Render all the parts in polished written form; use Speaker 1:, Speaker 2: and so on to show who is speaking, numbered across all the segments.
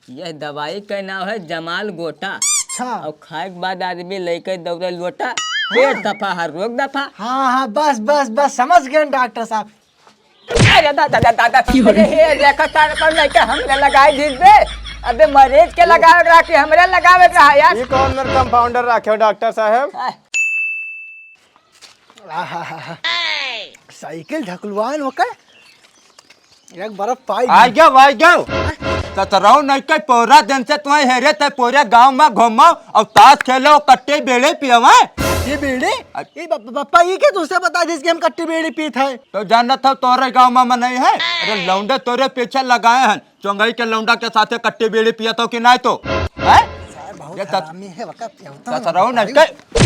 Speaker 1: यह दवाई का नाम है जमाल गोटा।
Speaker 2: अच्छा।
Speaker 1: और खाए के बाद आदमी लेके दौड़े लोटा, पेट दफा हर रोग दफा।
Speaker 2: हाँ हाँ, बस बस बस समझ गए डॉक्टर साहब।
Speaker 1: अरे दादा दादा दादा, अरे हे देखो तार पर लेके हमने लगाई दी दे। अबे मरीज के लगावे रहा कि हमरे लगावे रहा यार।
Speaker 3: ये कौन मेरे कंपाउंडर रखे हो डॉक्टर साहब?
Speaker 2: आहा, साइकिल ढकलवान होकर एक बर्फ पाई
Speaker 4: आ गया सतराऊ नहीं के पूरा दिन से तुम्हें हेरे थे पूरे गांव में घूमो और ताश खेलो कट्टे बेड़े पियवा।
Speaker 2: ये बीड़ी ये पापा ये क्या दूसरे बता जिसकी हम कट्टी बीड़ी पीत है।
Speaker 4: तो जानत था तोरे गांव में नहीं है। अरे लौंडे तोरे पीछे लगाए हैं, चौंगई के लौंडा के साथे कट्टे बेड़े पिया तो कि नहीं तो है?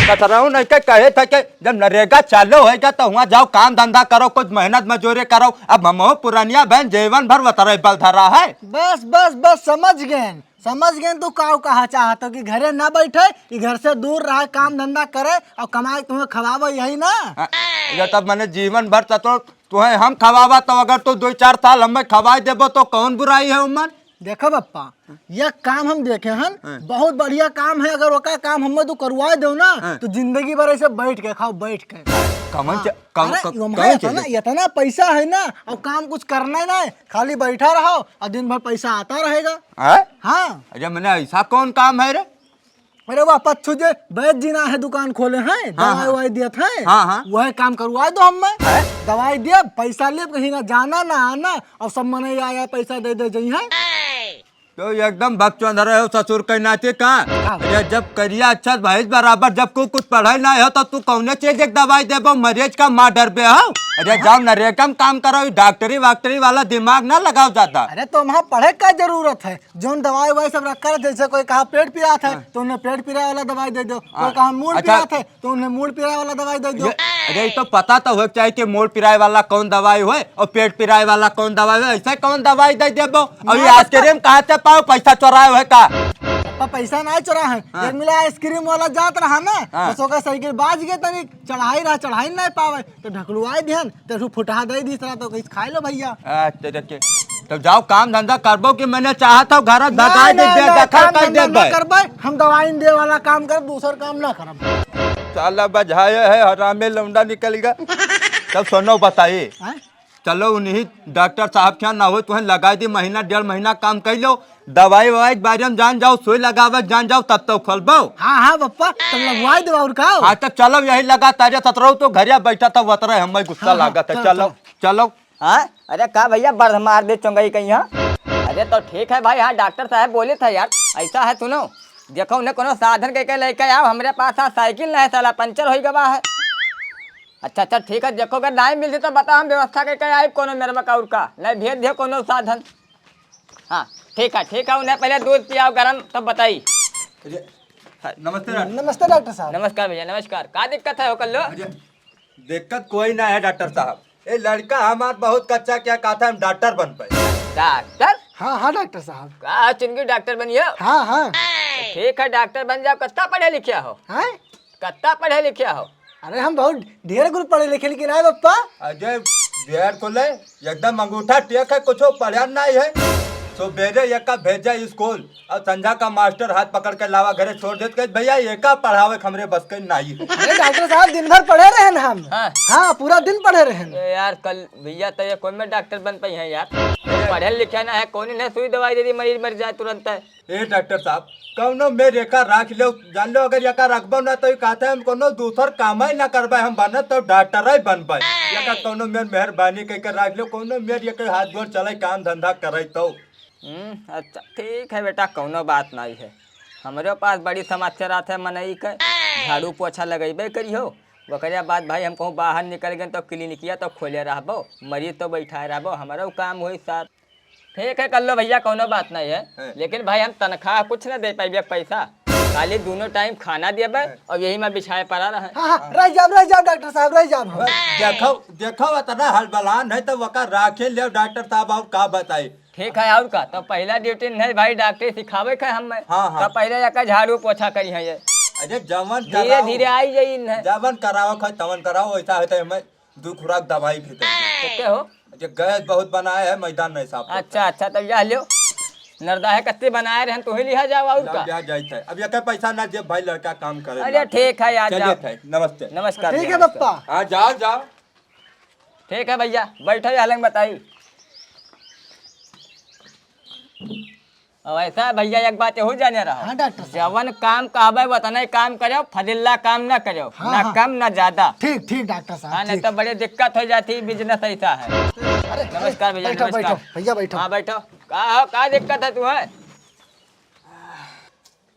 Speaker 4: सतराऊ नहीं के कहे थे कि जब नरेगा चालू होगा तो वहाँ जाओ काम धंधा करो, कुछ मेहनत मजदूरी करो। अब हम पुरानिया बहन जीवन भर बतरे बल धरा है।
Speaker 2: बस बस बस समझ गए तू काव कहा चाहता कि घरे ना बैठे, कि घर से दूर रहे, काम धंधा करे और कमाए तुम्हें खवावे, यही ना?
Speaker 4: ये तब मैंने जीवन भर तो तुम्हें हम खवावा, तो अगर तू 2-4 साल हमें खवाई देबो तो कौन बुराई है उमर?
Speaker 2: देखो पप्पा, यह काम हम देखे हन, बहुत बढ़िया काम है। अगर वो काम हमें तू करवा दो ना तो जिंदगी भर ऐसे बैठ के खाओ, बैठ के। इतना पैसा है ना और काम कुछ करना ही ना है, खाली बैठा रहो और दिन भर पैसा आता रहेगा। हाँ।
Speaker 4: अरे मैंने ऐसा कौन काम है रे?
Speaker 2: अरे वाह पच्छू जे वैद्य जी ना है, दुकान खोले हैं, दवाई ववाई दियत है। वह काम करवा दो हमें। दवाई दिया, पैसा ले, कहीं ना जाना ना आना और सब मने आया पैसा दे दे जाई है।
Speaker 4: तो एकदम भक्चंद रहे हो ससुर के नाते का। अरे जब करिया अच्छा भाई बराबर, जब को कुछ पढ़ाई ना हो तो तू कौन चीज एक दवाई देबो? मरीज का माँ डर पे हो। अरे जाओ नरेगा में काम करो, डॉक्टरी वाक्टरी वाला दिमाग ना लगाओ ज्यादा।
Speaker 2: अरे तो वहाँ पढ़े का जरूरत है? जो दवाई ववाई सब रखा है, जैसे कोई कहा पेट पीड़ा था तो उन्हें पेट पीड़ा वाला दवाई दे दो, कोई कहा मूड पीड़ा था तो उन्हें मूड पीड़ा वाला दवाई दे दो।
Speaker 4: अरे तो पता तो हो चाहिए कि मूड पिराए वाला कौन दवाई हो और पेट पिराए वाला कौन दवाई हो, ऐसे कौन दवाई दे देबो? और ये आइसक्रीम कहाँ से पाओ? पैसा चोराए है का?
Speaker 2: पैसा नहीं चोरा है, एक मिला आइसक्रीम वाला जात रहा ना, तो साइकिल बाज गए तनिक, चढ़ाई नहीं पावे तो ढकलुआई ध्यान तो फुटा दे दी तरह, तो कहीं खा लो भैया।
Speaker 4: तो जाओ काम धंधा करबो कि मैंने चाहा था घर
Speaker 2: करबे, हम दवाई दे वाला काम कर, दूसर काम ना करब।
Speaker 4: साला बजाए है हरामे लौंडा निकल गया। तब सुनो बताइए, चलो उन्हीं डॉक्टर साहब क्या ना हो तुम्हें लगा दी, महीना 1.5 महीना काम कर लो, दवाई ववाई के बारे में जान जाओ, सुई लगावे जान जाओ, तब तो खोलबो।
Speaker 2: हाँ पप्पा, तुम लगवाई दो और का।
Speaker 4: हाँ तो चलो यही लगा तारे सतरह तो घर बैठा था वतरे हमें गुस्सा लगा था। चलो।
Speaker 1: हाँ अरे का भैया बढ़ मार दे चौंगई कहीं। अरे तो ठीक है भाई, हाँ डॉक्टर साहब बोले थे यार, ऐसा है सुनो, देखो उन्हें कोनो साधन के लेके आओ, हमारे पास साइकिल नहीं, साला पंचर हो गवा है। अच्छा ठीक है, देखो अगर नहीं मिलती तो बताओ, हम व्यवस्था करके आए कोनो मेरे मकाउर का, नहीं भेज दियो कोनो साधन। हाँ ठीक है, उन्हें पहले दूध पियाओ गरम तब बताई।
Speaker 2: नमस्ते डॉक्टर साहब।
Speaker 1: नमस्कार भैया नमस्कार। का दिक्कत है हो कर लो?
Speaker 4: दिक्कत कोई ना है डॉक्टर साहब, ये लड़का हमारा बहुत कच्चा क्या कहता है, हम डॉक्टर बन पाए।
Speaker 1: डॉक्टर?
Speaker 2: हाँ डॉक्टर साहब।
Speaker 1: का चिंगी डॉक्टर बनिए?
Speaker 2: हाँ
Speaker 1: ठीक है डॉक्टर बन जाओ। कितना पढ़े लिखे हो? कितना पढ़े लिखे हो?
Speaker 2: अरे हम बहुत ढेर गुरु पढ़े लिखे, लेकिन आए पप्पा
Speaker 4: अजय ढेर को ले एकदम अंगूठा टेक है, कुछ पढ़ा नहीं है। तो बेरे एक भेजा स्कूल और संझा का मास्टर हाथ पकड़ के लावा घरे छोड़ देते, भैया एक पढ़ावे हमरे बस के नहीं।
Speaker 2: अरे डॉक्टर साहब दिन भर पढ़े रहे हम। हाँ पूरा दिन पढ़े रहे
Speaker 1: यार। कल भैया तो ये कोई में डॉक्टर बन पाई है यार, पढ़े लिखे ना है, कौन ने सुई दवाई दे दी मरीज मर जाए तुरंत है।
Speaker 4: ए डॉक्टर साहब कौनो मेरे एका रख लो, जान लो अगर एका रखबो ना तो कहते हम कोनो दूसर काम ही ना करबे, हम बने तो डॉक्टर ही बन पाए। एका कोनो मेर मेहरबानी करके रख लो, कोनो मेर एक हाथ गोर चले काम धंधा करे तो।
Speaker 1: अच्छा ठीक है बेटा, कोनो बात नहीं है। हमारे पास बड़ी समस्या रात है, मनई के झाड़ू पोछा लगेबे करियो, वकरिया बाद भाई हम कहूँ बाहर निकल गए तो क्लिनिकिया तो खोले रहबो, मरीज तो बैठा रहबो, हमारा काम हुई साथ। ठीक है कर लो भैया, कोनो बात नहीं है, लेकिन भाई हम तनख्वाह कुछ ना दे पाइबे, पैसा खाली दोनों टाइम खाना देबे और यही में बिछाए पड़ा रहे।
Speaker 2: रह जाओ डॉक्टर साहब, रह जाओ।
Speaker 4: देखो इतना हलबलान है तो वका राखे ले डॉक्टर साहब, आप का बताई।
Speaker 1: ठीक है और का, तो पहला ड्यूटी नहीं भाई डॉक्टर सिखावे के हम। तो पहले जाकर झाड़ू पोछा करी है ये।
Speaker 4: अरे जवन
Speaker 1: धीरे धीरे आई जाई न,
Speaker 4: जवन कराओ खाए तवन कराओ, ऐसा है तो हमें 2 खुराक दवाई भी
Speaker 1: कितने हो?
Speaker 4: गैस बहुत बनाए है, मैदान नहीं साफ।
Speaker 1: अच्छा तब जा लो। नरदा है कत्ते बनाए रहे तो ही लिया जाओ और का।
Speaker 4: जा जाइत है अब ये पैसा ना दे भाई लड़का काम करे।
Speaker 1: अरे ठीक है यार, जाओ।
Speaker 4: चलिए नमस्ते।
Speaker 1: नमस्कार।
Speaker 2: ठीक है
Speaker 1: नमस्कार।
Speaker 2: पप्पा।
Speaker 4: हाँ जाओ जाओ।
Speaker 1: ठीक है भैया, बैठो हलंग बताई। अब ऐसा है भैया, एक बात हो जाने रहा।
Speaker 2: हाँ डॉक्टर साहब।
Speaker 1: जवन काम कहबे वतने काम करो, फजिल्ला काम ना करो।
Speaker 2: हाँ,
Speaker 1: ना
Speaker 2: हाँ।
Speaker 1: कम ना ज्यादा।
Speaker 2: ठीक ठीक डॉक्टर
Speaker 1: हाँ,
Speaker 2: साहब
Speaker 1: नहीं
Speaker 2: ठीक।
Speaker 1: तो बड़ी दिक्कत हो जाती, बिजनेस ऐसा है।
Speaker 2: अरे
Speaker 1: नमस्कार भैया,
Speaker 2: बैठो
Speaker 1: नमस्कार।
Speaker 2: बैठो भैया बैठो।
Speaker 1: हाँ बैठो। का दिक्कत है तुम्हें?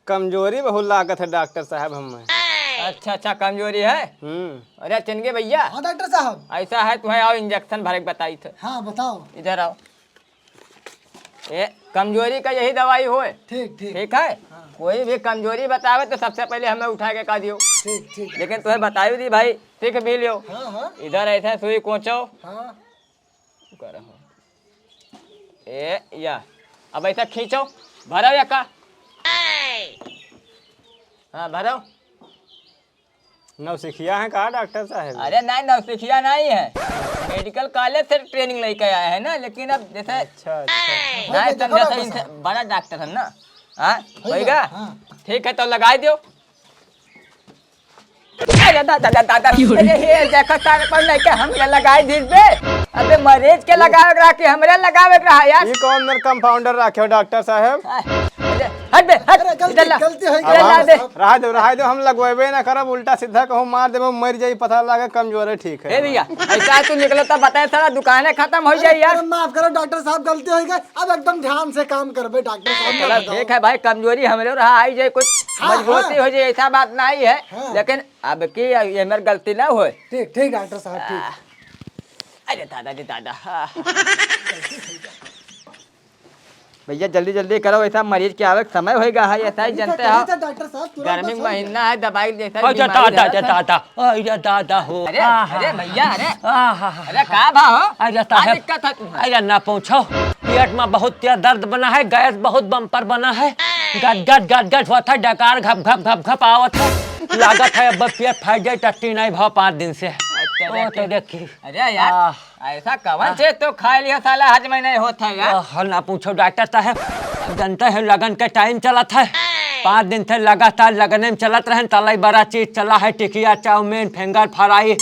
Speaker 3: कमजोरी बहुत लागत है डॉक्टर साहब हमें।
Speaker 1: अच्छा कमजोरी है। अरे चिनगे भैया,
Speaker 2: हाँ डॉक्टर साहब।
Speaker 1: ऐसा है तुम्हें आओ इंजेक्शन भरे के बताई थे।
Speaker 2: हाँ बताओ।
Speaker 1: इधर आओ। ये कमजोरी का यही दवाई हो।
Speaker 2: ठीक ठीक
Speaker 1: ठीक है। कोई भी कमजोरी बतावे तो सबसे पहले हमें उठा के कह दियो।
Speaker 2: ठीक ठीक।
Speaker 1: लेकिन तुम्हें बताई दी भाई, ठीक भी लियो।
Speaker 2: हाँ हाँ
Speaker 1: इधर ऐसा सुई कोचो।
Speaker 2: हाँ।
Speaker 1: ए या अब ऐसा खींचो, भरो या का। हाँ भरो।
Speaker 3: नौसिखिया है कहा डॉक्टर साहब?
Speaker 1: अरे नहीं, नौसिखिया नहीं है, मेडिकल कॉलेज से ट्रेनिंग लेके आया है ना। लेकिन अब जैसे
Speaker 3: अच्छा अच्छा।
Speaker 1: नहीं समझा, इनसे बड़ा डॉक्टर है ना। हाँ होगा।
Speaker 2: हाँ।
Speaker 1: ठीक है तो लगाई दो। अरे दादा दादा, अरे हे देखो तारे पर नहीं के हमरे लगाई दी बे। अबे मरीज के लगावे रहा कि हमरे लगावे रहा यार।
Speaker 3: ये कौन मेरे कंपाउंडर रखे हो डॉक्टर साहब?
Speaker 1: अरे हट बे, हट।
Speaker 2: अरे
Speaker 1: इधर ला।
Speaker 2: गलती है
Speaker 1: इधर ला दे।
Speaker 3: रहा दो हम लगवेबे ना करब, उल्टा सीधा कहूँ मार देबो मर जाई, पता लगे कमजोर है। ठीक
Speaker 1: हे
Speaker 3: है
Speaker 1: भैया, ऐसा तू निकलो तो बताए सारा दुकानें खत्म हो जाए यार।
Speaker 2: अरे माफ करो डॉक्टर साहब, गलती हो गई। अब एकदम ध्यान से काम करबे डॉक्टर साहब।
Speaker 1: चलो ठीक है भाई, कमजोरी हमरे रहा आई जाए, कुछ
Speaker 2: हाँ,
Speaker 1: मजबूती हो जाए, ऐसा बात नहीं है।
Speaker 2: हाँ।
Speaker 1: लेकिन अब की ये मेरी गलती ना हो।
Speaker 2: ठीक ठीक डॉक्टर साहब ठीक।
Speaker 1: अरे दादा जी दादा। भैया जल्दी जल्दी करो, ऐसा मरीज के आवे का समय होएगा है, ऐसा ही जनते हो।
Speaker 2: डॉक्टर साहब तुरंत
Speaker 1: गर्मी
Speaker 2: बस हो
Speaker 1: महीना है, दवाई जैसा
Speaker 5: अच्छा
Speaker 1: बीमारी
Speaker 5: दादा
Speaker 1: रहता है।
Speaker 5: दादा, अरे दादा हो।
Speaker 1: अरे अरे भैया, अरे
Speaker 5: आहा,
Speaker 1: अरे का भाव हो?
Speaker 5: अरे
Speaker 1: क्या
Speaker 5: साहब,
Speaker 1: दिक्कत है तुम्हें?
Speaker 5: अरे ना पूछो, पेट में बहुत तेज दर्द बना है, गैस बहुत बम्पर बना है, गट गट गट गट होता है, डकार घप घप घप घप आवत है, लागत है अब पेट फट जाए, टट्टी नहीं भाव 5 दिन से। ओ तो देखी।
Speaker 1: अरे यार ऐसा कवन से तो खा लिया साला, हज में नहीं होता यार।
Speaker 5: ना पूछो डॉक्टर साहब, जानते हैं लगन का टाइम चला था, 5 दिन से लगातार लगने में चलत रहे, तलाई बड़ा चीज चला है, टिकिया चाउमीन फिंगर फ्राई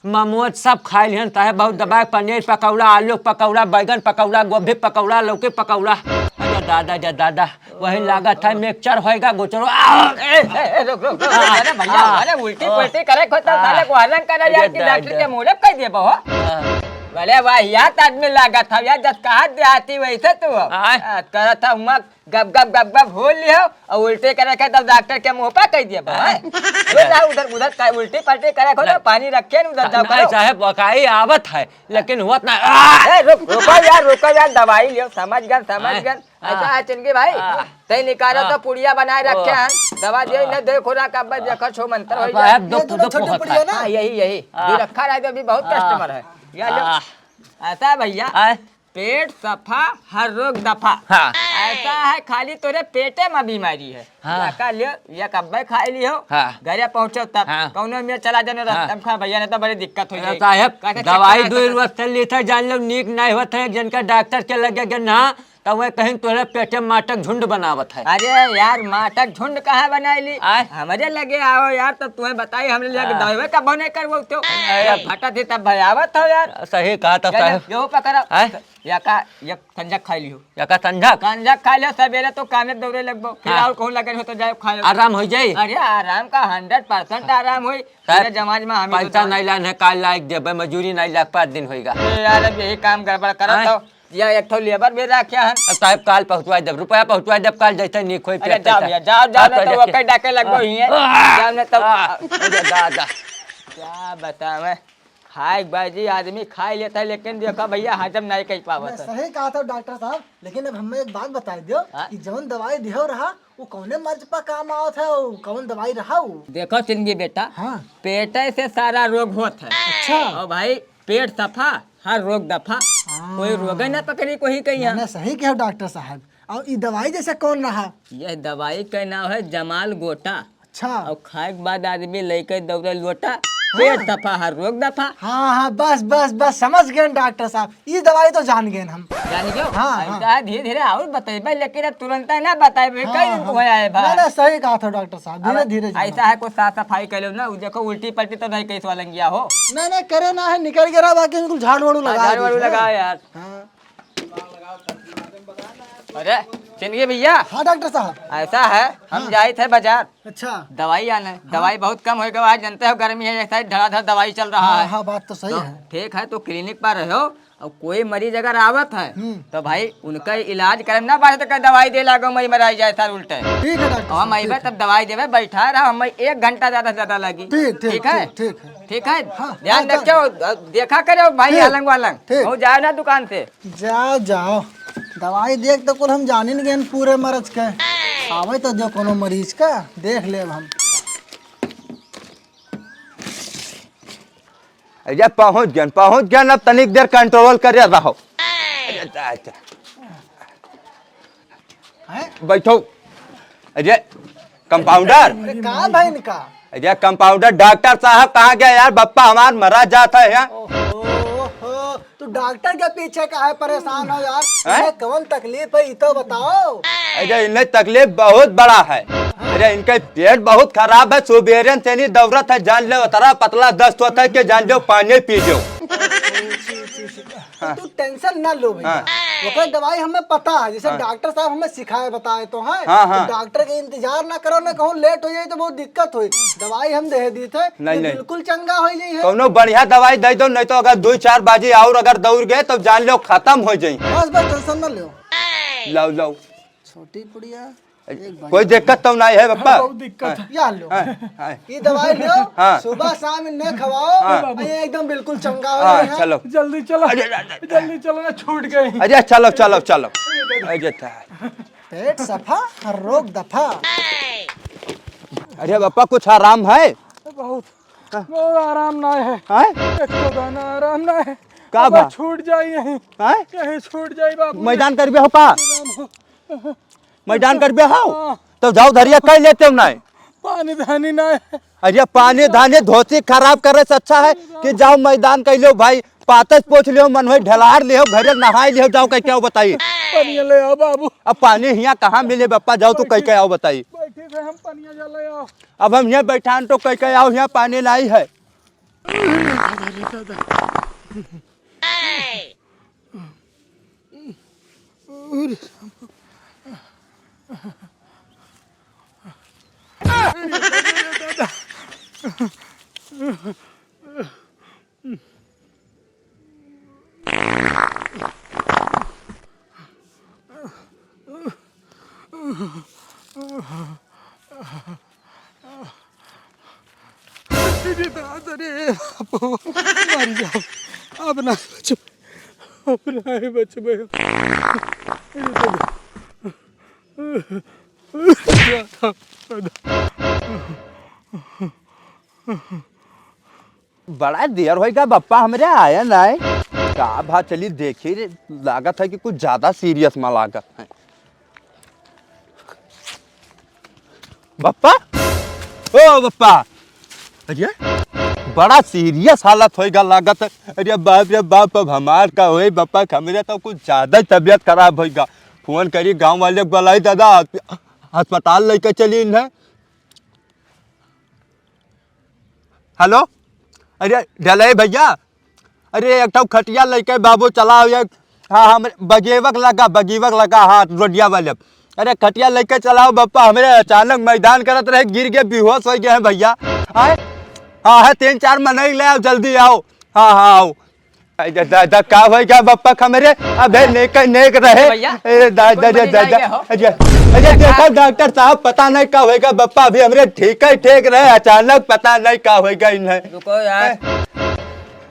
Speaker 5: मोमोज सब खाए लिहन साहब, बहुत दबाए, पनीर पकौड़ा, आलू पकौड़ा, बैगन पकौड़ा, गोभी पकौड़ा, लौकी पकौड़ा। अरे दादा जा दादा, वही लागत है मिक्सचर होएगा गोचरो।
Speaker 1: रुक रुक रुक, अरे भैया, अरे उल्टी पुल्टी करे खोता साले को हलन करा यार कि डॉक्टर के मुंह कह दिए बहो। भले वाह यार, आदमी लागत था यार, जब कहा देहाती वैसे तू करा था उमक गप गप गप गप हो लियो और उल्टे करे के तब डॉक्टर के मुंह पर कह दिए बहो। उधर उधर का उल्टी पलटी करे खो, पानी रखे न उधर जाओ
Speaker 5: नहीं
Speaker 1: करो।
Speaker 5: साहब वकाई आवत है, लेकिन हुआ ना।
Speaker 1: रुको यार, दवाई लियो, समझ गए। ऐसा है चिनकी भाई, तई निकालो तो पुड़िया बनाए रखे हैं, दवा दे न दे खुदा का बस देखो छो मंत्र हो जाए।
Speaker 5: साहब दुख दुख
Speaker 2: छोटी
Speaker 5: होता
Speaker 2: पुड़िया
Speaker 5: है।
Speaker 2: ना।
Speaker 1: हाँ यही भी रखा रहे तो अभी बहुत कस्टमर है। या लो। ऐसा है भैया, पेट सफा हर रोग दफा।
Speaker 5: हाँ।
Speaker 1: ऐसा है खाली तोरे पेटे में बीमारी है।
Speaker 5: हाँ।
Speaker 1: का लियो या कब्बे खाई लियो,
Speaker 5: हाँ।
Speaker 1: घरे पहुंचो तब
Speaker 5: हाँ।
Speaker 1: कौनो में चला जाने रास्ता में खा भैया, नहीं तो बड़ी दिक्कत हो जाएगी।
Speaker 5: साहब दवाई दूर वक्त ली था, जान लो नीक नहीं होता है, जिनका डॉक्टर के लगे ना तो वह कहीं तोरे पेटे में माटक झुंड बनावत है।
Speaker 1: अरे यार माटक झुंड कहाँ बनाई हमारे लगे आओ यार, तो तुम्हें बताई हमरे लगे दवाई कब बने करवो तो फटा थी तब भयावत हो यार।
Speaker 5: सही कहा था साहब।
Speaker 1: यो पकड़ो या का या कंजक खाई लियो,
Speaker 5: या का संझा
Speaker 1: कंजक खा लियो सवेरे तो कामे दौड़े लगबो, फिर और कहूं लगे हो तो जाओ खाओ,
Speaker 5: आराम हो जाए।
Speaker 1: अरे आराम का 100% आराम होई। पूरे समाज में हम
Speaker 5: पैसा नहीं लान है, काल लायक देबे, मजूरी नहीं लाख 5 दिन होएगा।
Speaker 1: यार अब यही काम गड़बड़ करो तो या एक ठो लेबर भी रखा है।
Speaker 5: साहब काल पहुंचवा देब, रुपया पहुंचवा देब, काल जैसे नीक होई
Speaker 1: अरे जाओ भैया, जाओ ना तो वकई डाके लगबो ही है, जाओ ना तो।
Speaker 5: अरे दादा
Speaker 1: क्या बतावे, खाए बाजी आदमी खा लेता है, लेकिन देखो भैया हजम नहीं कर पावत है।
Speaker 2: सही कहा था डॉक्टर साहब, लेकिन अब हमें एक बात बताई दियो कि जौन दवाई दियो रहा वो कौने मर्ज पर काम आवत है, वो कौन दवाई रहा वो?
Speaker 1: देखो चिंगी बेटा,
Speaker 2: हाँ।
Speaker 1: पेटे से सारा रोग होता है।
Speaker 2: अच्छा।
Speaker 1: और भाई पेट सफा हर रोग दफा, कोई रोग ना पकड़ी कोई कहीं।
Speaker 2: मैंने सही कहा डॉक्टर साहब। और ये दवाई जैसे कौन रहा?
Speaker 1: यह दवाई का नाम है जमाल गोटा।
Speaker 2: अच्छा।
Speaker 1: और खाए के बाद आदमी लेके दौड़े लोटा, पेट सफा हर रोग दफा।
Speaker 2: हाँ हाँ बस बस बस समझ गए डॉक्टर साहब, ये दवाई तो जान गए हम।
Speaker 1: जानी क्यों?
Speaker 2: हाँ,
Speaker 1: ऐसा धीरे धीरे और बताइए, लेकिन अब तुरंत ना बताइए, कई दिन को आए
Speaker 2: नहीं
Speaker 1: भाई।
Speaker 2: नहीं सही कहा था डॉक्टर साहब, धीरे धीरे जाना।
Speaker 1: ऐसा है कुछ साफ सफाई कर लो ना, वो देखो उल्टी पलटी तो नहीं कैसे वालंगिया हो।
Speaker 2: नहीं नहीं करे ना है, निकल गया बाकी बिल्कुल झाड़ू वाड़ू लगा
Speaker 1: झाड़ू वाड़ू लगाओ यार।
Speaker 2: हाँ
Speaker 1: अरे चलिए भैया,
Speaker 2: हाँ डॉक्टर साहब।
Speaker 1: ऐसा है हम जाए थे बाजार
Speaker 2: अच्छा
Speaker 1: दवाई आने, दवाई बहुत कम हो गया आज, जानते हो गर्मी है, ऐसा धड़ाधड़ दवाई चल रहा
Speaker 2: हाँ
Speaker 1: है।
Speaker 2: हाँ बात तो सही है।
Speaker 1: ठीक है, तो क्लिनिक पर रहो और कोई मरीज अगर आवत है तो भाई उनका इलाज करे ना, बात तो दवाई दे लागो मई मराई जाए सर उल्टे।
Speaker 2: ठीक है डॉक्टर
Speaker 1: और हम अबे तब दवाई देवे, बैठा रहा हम 1 घंटा ज्यादा से ज्यादा लगी।
Speaker 2: ठीक
Speaker 1: है
Speaker 2: ठीक है।
Speaker 1: ठीक है,
Speaker 2: हाँ,
Speaker 1: ध्यान
Speaker 2: हाँ,
Speaker 1: रखो, देखा करो भाई
Speaker 2: ठीक,
Speaker 1: अलंग वालंग
Speaker 2: ठीक।
Speaker 1: हो जाए ना दुकान से।
Speaker 2: जाओ जाओ, दवाई देख तो कुल हम जानी नहीं गए पूरे मरीज के, आवे तो जो कोनो मरीज का देख ले हम।
Speaker 4: अरे पहुंच गए अब तनिक देर कंट्रोल कर रहो।
Speaker 2: हैं?
Speaker 4: बैठो। अरे कंपाउंडर,
Speaker 2: कहा भाई इनका?
Speaker 4: अरे कंपाउंडर डॉक्टर साहब कहाँ गया यार, बप्पा हमार मरा जाता है यहाँ।
Speaker 2: ओहो, तू डॉक्टर के पीछे काहे परेशान हो यार? इन्हें कौन तकलीफ है ये तो बताओ।
Speaker 4: अरे इन्हें तकलीफ बहुत बड़ा है। अरे इनका पेट बहुत खराब है, सुबेरे से नहीं दौड़त है, जान लो तरा पतला दस्त होता है कि जान लो पानी पी जो।
Speaker 2: तू टेंशन ना लो भैया, वो दवाई हमें पता है, जैसे डॉक्टर साहब हमें सिखाए बताए तो है।
Speaker 4: हाँ।
Speaker 2: तो डॉक्टर के इंतजार ना करो, ना कहूँ लेट हो जाए तो बहुत दिक्कत हुई। दवाई हम दे दी थे,
Speaker 4: नहीं।
Speaker 2: बिल्कुल चंगा हो जाए।
Speaker 4: कौनो बढ़िया दवाई दे दो, नहीं तो अगर 2-4 बाजी और अगर दौड़ गए तो जान लो खत्म हो जाए।
Speaker 2: बस बस टेंशन ना लो।
Speaker 4: लो
Speaker 2: छोटी पुड़िया
Speaker 4: कोई दिक्कत तो नहीं है बप्पा।
Speaker 2: बहुत दिक्कत है, या लो
Speaker 4: हाँ।
Speaker 2: ये दवाई लो,
Speaker 4: हाँ।
Speaker 2: सुबह शाम इन्हें खवाओ, ये एकदम बिल्कुल चंगा हो
Speaker 4: हाँ
Speaker 2: जाए।
Speaker 4: चलो
Speaker 3: जल्दी चलो, जल्दी चलो ना, छूट गई।
Speaker 4: अरे चलो। अरे
Speaker 2: पेट सफा हर रोग दफा।
Speaker 4: अरे बप्पा कुछ आराम है?
Speaker 3: बहुत आराम ना है,
Speaker 4: हाँ?
Speaker 3: एक तो दाना आराम ना है।
Speaker 4: का
Speaker 3: अब
Speaker 4: बा?
Speaker 3: छूट जाई यहीं,
Speaker 4: हाँ?
Speaker 3: यहीं छूट जाई बाबू।
Speaker 4: मैदान कर हो का? मैदान कर हो तो जाओ धरिया कर लेते हो ना।
Speaker 3: पानी धानी ना है।
Speaker 4: अरे पानी धाने धोती खराब करे से अच्छा है कि जाओ मैदान कर लो भाई, पातच पोछ लियो, मन भाई ढलार लियो, घरे नहाई लियो, जाओ कह के आओ बताइए।
Speaker 3: पनिया ले आओ बाबू।
Speaker 4: अब पानी यहाँ कहाँ मिले बप्पा, जाओ तो कह के आओ बताइए।
Speaker 3: बैठे थे हम, पनिया जा ले आओ।
Speaker 4: अब हम यहाँ बैठान तो कह के आओ, यहाँ पानी नहीं है।
Speaker 3: अरे बापू, मर जाओ, अब ना बच, अब नहीं बच गए।
Speaker 4: बड़ा देर होगा बप्पा हमरे आया नहीं का भा, चली देखी रे, लागत है कि कुछ ज्यादा सीरियस में लागत है। बप्पा ओ बप्पा, अरे बड़ा सीरियस हालत होगा लागत है। अरे रे बाप, अब हमार का होई बप्पा, हमरे तो कुछ ज्यादा तबीयत खराब होगा। फोन करी गांव वाले को, बोलाई दादा अस्पताल लेके चली इन्हें। हेलो, अरे ढले भैया, अरे एक खटिया लेके बाबू चला। हाँ हम बगीवक लगा हाँ रोडिया वाले। अरे खटिया लेके चलाओ बप्पा, हमरे अचानक मैदान करत रहे, गिर के बेहोश हो गए हैं भैया। हाँ है 3-4 मनई ले आओ, जल्दी आओ। हाँ आओ। दादा का होगा बप्पा खमरे, अबे नेक रहे। दादा अरे देखो डॉक्टर साहब, पता नहीं का होगा बप्पा, अभी हमरे ठीक रहे, अचानक पता नहीं का होगा इन्हें।
Speaker 1: रुको यार,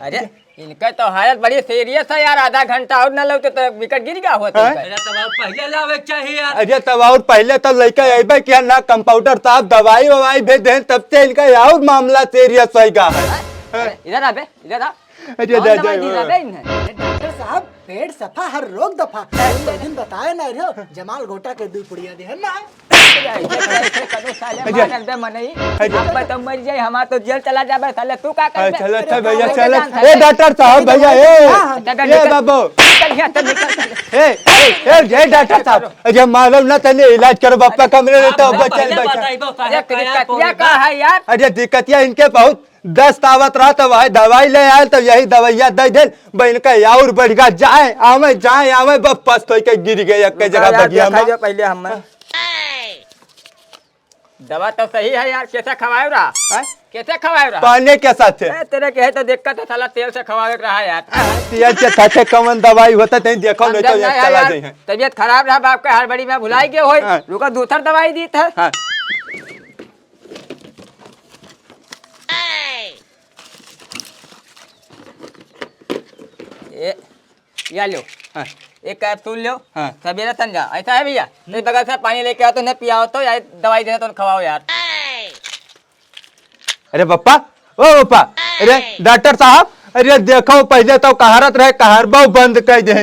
Speaker 1: अरे इनका तो हालत बड़ी सीरियस है यार, आधा घंटा और न लगते तो विकेट गिर गया होता।
Speaker 5: अरे तब और पहले लावे के चाहिए यार।
Speaker 4: अरे तब और पहले तो लेके अबे क्या ना, कंपाउंडर साहब दवाई भेज दें, तब से इनका और मामला सीरियस होगा है।
Speaker 1: इधर आ बे, इधर आ।
Speaker 4: अरे
Speaker 2: डॉक्टर साहब पेट सफा हर रोग दफा, दिन बताए ना रे, जमाल गोटा के 2 पुड़िया दे है ना।
Speaker 1: मर जाए हमारा तो जेल चला जाबे साले तू का कर
Speaker 4: चलो अच्छा भैया चलो ए डॉक्टर साहब भैया ए बाबू ए डॉक्टर साहब अरे मालूम ना तने इलाज करो बप्पा कमरे में तो बचल
Speaker 1: दिक्कतिया का है यार।
Speaker 4: अरे दिक्कतिया इनके बहुत दस्त आवत रहा तो वही दवाई ले आयल तो यही दवाइया दे दे बहन का और बढ़ गया जाए आवे बस तो के गिर गए एक जगह बगिया में।
Speaker 1: पहले हम दवा तो सही है यार, कैसे खवाए रहा कैसे खवाए रहा
Speaker 4: पानी के साथ
Speaker 1: तेरे के है तो दिक्कत है साला तेल से खवाए रहा यार।
Speaker 4: तेल के साथ कौन दवाई होता है देखो नहीं तो ये चला जाए।
Speaker 1: तबीयत खराब रहा बाप का हड़बड़ी में भुलाई गए होई रुका दूसरा दवाई दी था। या लो एक कैप्सूल लो सवेरे संजा ऐसा है भैया। नहीं बगल से पानी लेके आओ तो नहीं पियाओ तो या दवाई दे तो खवाओ यार।
Speaker 4: अरे पप्पा ओ पप्पा अरे डॉक्टर साहब अरे देखो पहले तो कहारत रहे कहरबा बंद कर दे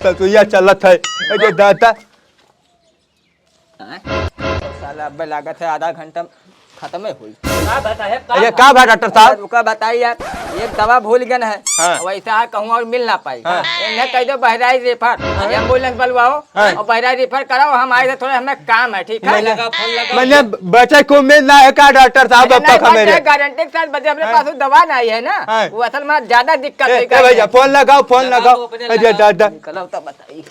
Speaker 4: तो तू ये चलत है। अरे दादा
Speaker 1: साला अब लागत है आधा घंटा खत्म है हुई।
Speaker 4: अरे का भाई डॉक्टर साहब
Speaker 1: रुका बताइए यार एक दवा भूल गए है वैसा कहूँ और मिल ना पाई इन्हें कह दो बहराइच रेफर एम्बुलेंस बुलवाओ और बहराइच रेफर कराओ। हम आए थे थोड़ा हमें काम है ठीक है।
Speaker 4: मैंने बच्चे को मिल ना है का डॉक्टर साहब अब तक मेरे
Speaker 1: गारंटी के साथ बच्चे अपने पास दवा नहीं है ना वो असल में ज्यादा दिक्कत है।
Speaker 4: भैया फोन लगाओ अरे दादा
Speaker 1: निकलो तो बताइए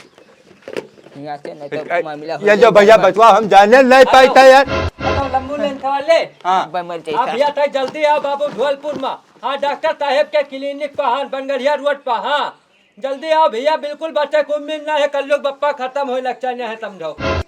Speaker 4: ये जो भैया बचवा हम जाने नहीं पाई था यार।
Speaker 5: लम्बू लेंथ वाले आप भैया था जल्दी आओ बाबू धौलपुर में। हाँ डॉक्टर साहेब के क्लिनिक पर हाँ बनगढ़िया रोड पर हाँ जल्दी आओ भैया बिल्कुल बच्चे को मिलना है कल लोग बप्पा खत्म हो लगता नहीं है समझो।